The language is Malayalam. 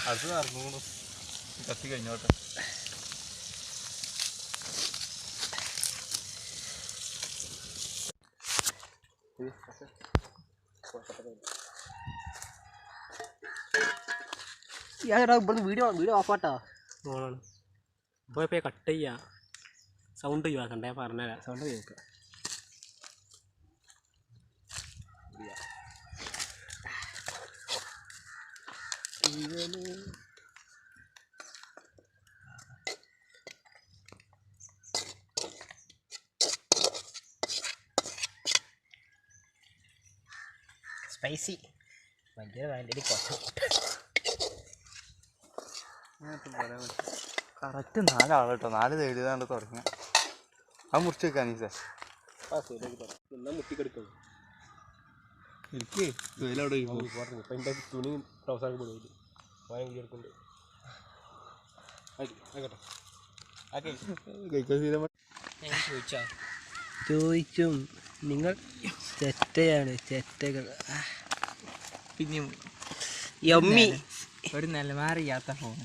അടുത്ത് നടന്നു കത്തി കഴിഞ്ഞോട്ടെ. ഇവിടുന്ന് വീഡിയോ ഓഫാട്ടോ. ഓണാണ് ഇപ്പോൾ കട്ട് ചെയ്യാം. സൗണ്ട് ഒഴിവാക്കണ്ട, ഞാൻ പറഞ്ഞുതരാം. സൗണ്ട് കേൾക്കുക. സ്പൈസി വലിയ വേണ്ടി കുറച്ച് കറക്റ്റ് 4 ആള് കേട്ടോ. 4 തേടിയതാണ്ട് തുടങ്ങി. അത് മുറിച്ച് വെക്കാൻ സാർ മുട്ടിക്കെടുക്കും. എനിക്ക് തൊഴിലവിടെ ഇപ്പം എൻ്റെ തുണി ട്രൗസറൊക്കെ പോയിട്ട് വാങ്ങി എടുക്കുന്നുണ്ട്. ചോദിച്ചും നിങ്ങൾ ചെറ്റയാണ്, ചെറ്റകൾ. പിന്നെ യമ്മി ഒരു നിലവാരമില്ലാത്ത ഫോൺ.